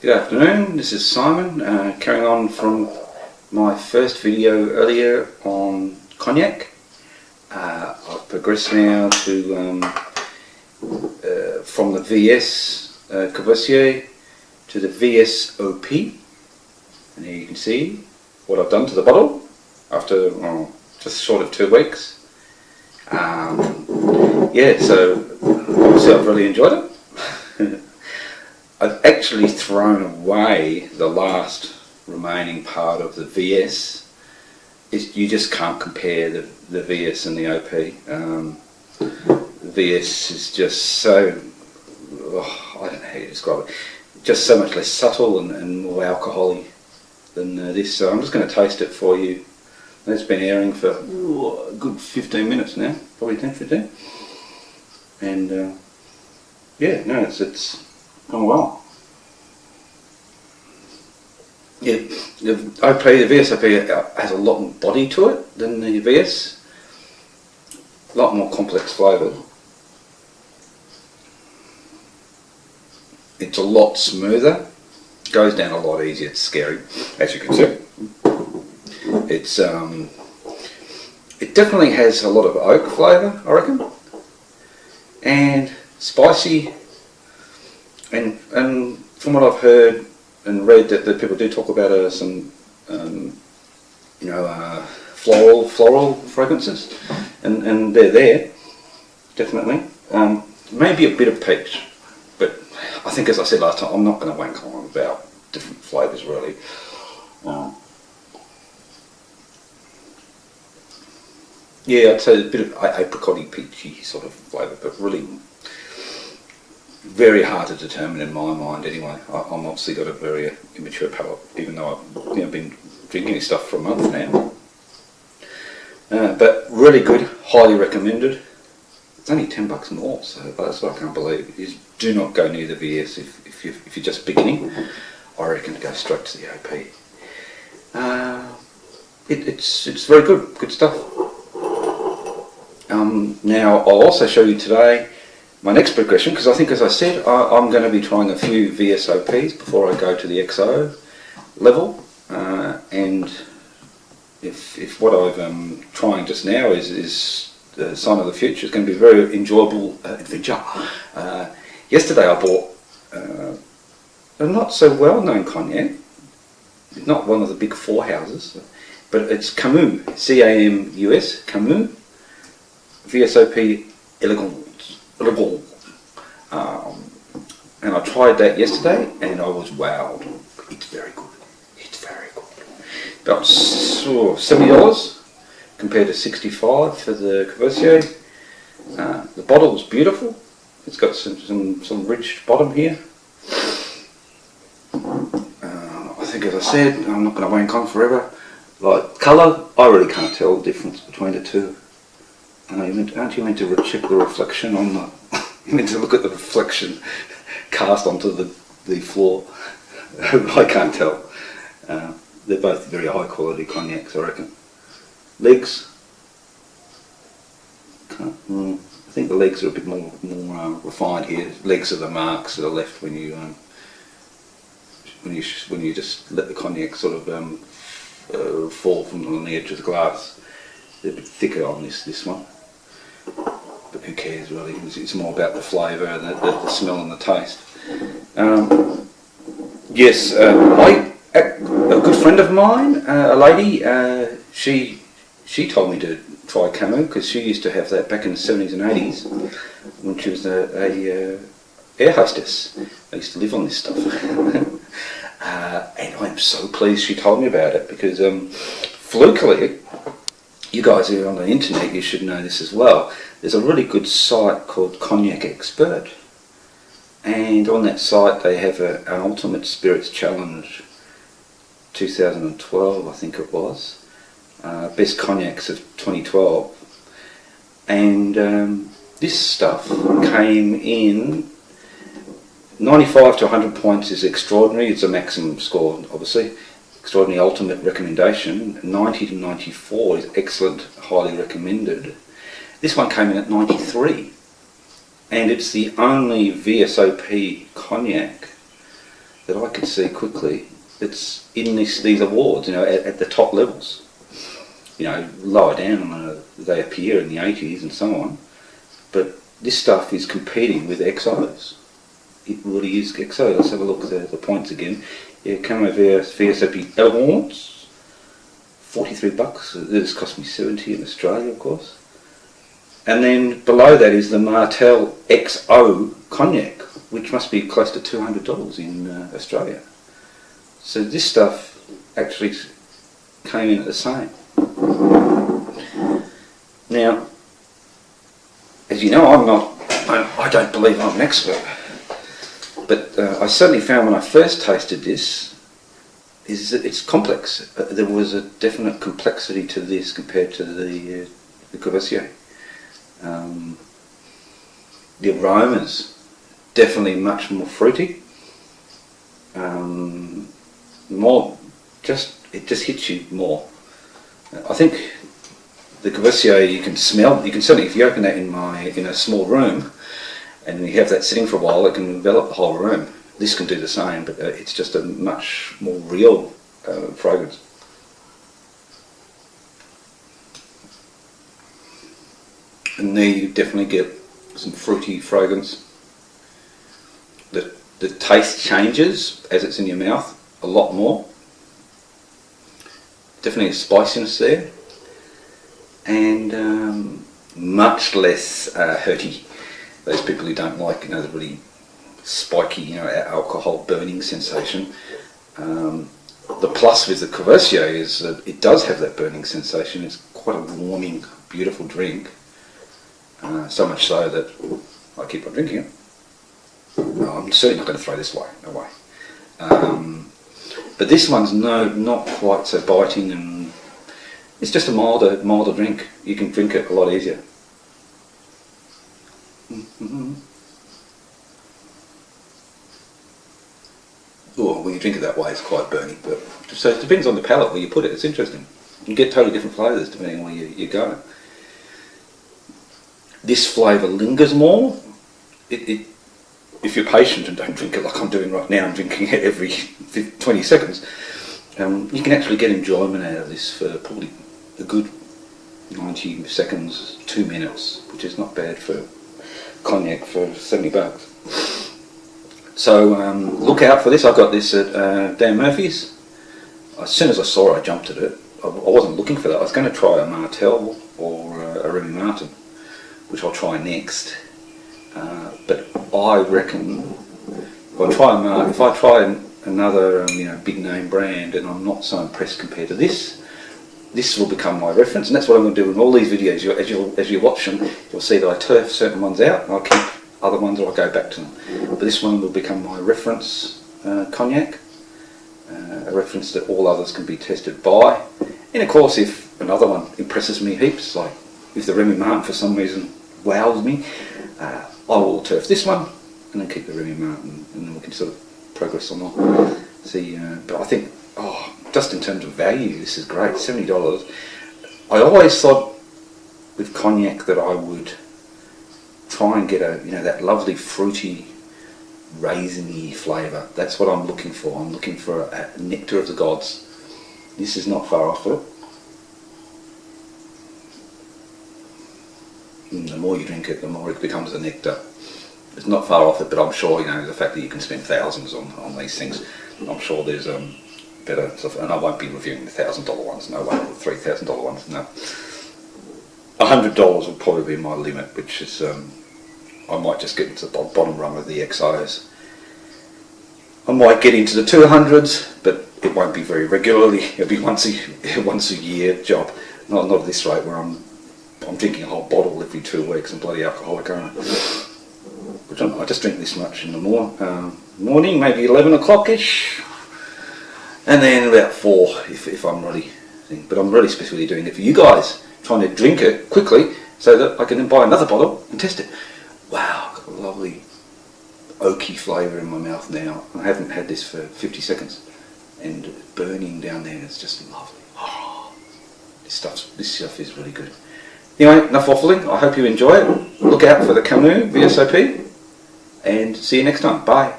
Good afternoon, this is Simon, carrying on from my first video earlier on cognac. I've progressed now to from the VS Courvoisier to the VSOP, and here you can see what I've done to the bottle after just short of 2 weeks. Yeah, so obviously I've really enjoyed it. I've actually thrown away the last remaining part of the VS. You just can't compare the VS and the OP. The VS is just so, I don't know how you describe it, just so much less subtle and more alcohol-y than this. So I'm just going to taste it for you. It's been airing for a good 15 minutes now, probably 10-15. And yeah, no, it's gone well. Yeah, the OP, the VSOP has a lot more body to it than the VS. A lot more complex flavour. It's a lot smoother. Goes down a lot easier. It's scary, as you can see. It's it definitely has a lot of oak flavour, I reckon, and spicy. And from what I've heard and read, that people do talk about some floral fragrances, and they're there definitely. Maybe a bit of peach, but I think, as I said last time, I'm not going to wank on about different flavours really. Yeah, I'd say a bit of apricot-y, peachy sort of flavour, but really very hard to determine in my mind anyway. I'm obviously got a very immature palate, even though I've been drinking this stuff for a month now. But really good, highly recommended. It's only $10 more, so that's what I can't believe. You do not go near the VS if you're just beginning. I reckon go straight to the OP. It's very good stuff. Now I'll also show you today my next progression, because I think, as I said, I'm going to be trying a few VSOPs before I go to the XO level, and if what I'm trying just now is the sign of the future, it's going to be a very enjoyable adventure. Yesterday I bought a not so well known cognac, not one of the big 4 houses, but it's Camus, C-A-M-U-S, Camus, VSOP Elegance. And I tried that yesterday and I was wowed. It's very good. It's very good. About $70 compared to $65 for the Courvoisier. The bottle is beautiful. It's got some rich bottom here. I think, as I said, I'm not going to wank on forever. Like colour, I really can't tell the difference between the two. Aren't you meant to check the reflection on the... You meant to look at the reflection cast onto the floor. I can't tell. They're both very high quality cognacs, I reckon. Legs. I think the legs are a bit more refined here. Legs are the marks that are left when you just let the cognac sort of fall from on the edge of the glass. They're a bit thicker on this one. But who cares really? It's more about the flavour and the smell and the taste. Yes, a good friend of mine, a lady, she told me to try Camus, because she used to have that back in the 70s and 80s when she was a air hostess. I used to live on this stuff. And I'm so pleased she told me about it, because flukily, you guys who are on the internet, you should know this as well. There's a really good site called Cognac Expert, and on that site they have an Ultimate Spirits Challenge 2012, I think it was, Best Cognacs of 2012, and this stuff came in 95 to 100 points is extraordinary. It's a maximum score, obviously. Extraordinary ultimate recommendation. 90 to 94 is excellent, highly recommended. This one came in at 93, and it's the only VSOP cognac that I could see quickly that's in these awards, at the top levels. Lower down, they appear in the 80s and so on, but this stuff is competing with XOs. It really is XO. Let's have a look at the points again. Yeah, Camus VSOP Elegance, $43. This cost me $70 in Australia, of course. And then below that is the Martell XO Cognac, which must be close to $200 in Australia. So this stuff actually came in at the same. Now, as you know, I don't believe I'm an expert, but I certainly found when I first tasted this, is that it's complex. There was a definite complexity to this compared to the Courvoisier. The aromas, definitely much more fruity. It just hits you more. I think the Courvoisier you can certainly, if you open that in a small room and you have that sitting for a while, it can envelop the whole room. This can do the same, but it's just a much more real fragrance. And there you definitely get some fruity fragrance. The taste changes as it's in your mouth a lot more. Definitely a spiciness there, and much less hearty. Those people who don't like, the really spiky, alcohol burning sensation. The plus with the Courvoisier is that it does have that burning sensation. It's quite a warming, beautiful drink. So much so that I keep on drinking it. No, I'm certainly not going to throw this away, no way. But this one's not quite so biting, and it's just a milder drink. You can drink it a lot easier. Oh, when you drink it that way, it's quite burning. But so it depends on the palate where you put it. It's interesting. You get totally different flavours depending on where you go. This flavour lingers more. If you're patient and don't drink it like I'm doing right now, I'm drinking it every 20 seconds, you can actually get enjoyment out of this for probably a good 90 seconds, 2 minutes, which is not bad for cognac for $70. So look out for this. I got this at Dan Murphy's. As soon as I saw it, I jumped at it. I wasn't looking for that. I was going to try a Martell or a Remy Martin, which I'll try next. But I reckon if I try another big name brand and I'm not so impressed compared to this will become my reference, and that's what I'm going to do in all these videos. As you watch them, you'll see that I turf certain ones out and I'll keep other ones, or I'll go back to them. But this one will become my reference cognac, a reference that all others can be tested by. And of course, if another one impresses me heaps, like if the Remy Martin for some reason wows me, I will turf this one and then keep the Remy Martin, and then we can sort of progress on that. See, but I think, just in terms of value, this is great. $70. I always thought with cognac that I would try and get that lovely fruity, raisiny flavour. That's what I'm looking for. I'm looking for a nectar of the gods. This is not far off it. And the more you drink it, the more it becomes a nectar. It's not far off it, but I'm sure, the fact that you can spend thousands on these things, I'm sure there's better stuff. And I won't be reviewing the $1,000 ones, no way, the $3,000 ones, no. $100 would probably be my limit, which is, I might just get into the bottom rung of the XOs. I might get into the 200s, but it won't be very regularly. It'll be once a year job. Not at this rate where I'm drinking a whole bottle every 2 weeks. I'm bloody alcoholic, aren't I? But I just drink this much in the morning, maybe 11 o'clock-ish, and then about 4 if I'm really. But I'm really specifically doing it for you guys, trying to drink it quickly so that I can then buy another bottle and test it. Wow, got a lovely oaky flavour in my mouth now. I haven't had this for 50 seconds, and burning down there, it's just lovely. This stuff is really good. Anyway, enough waffling. I hope you enjoy it. Look out for the Camus VSOP, and see you next time. Bye.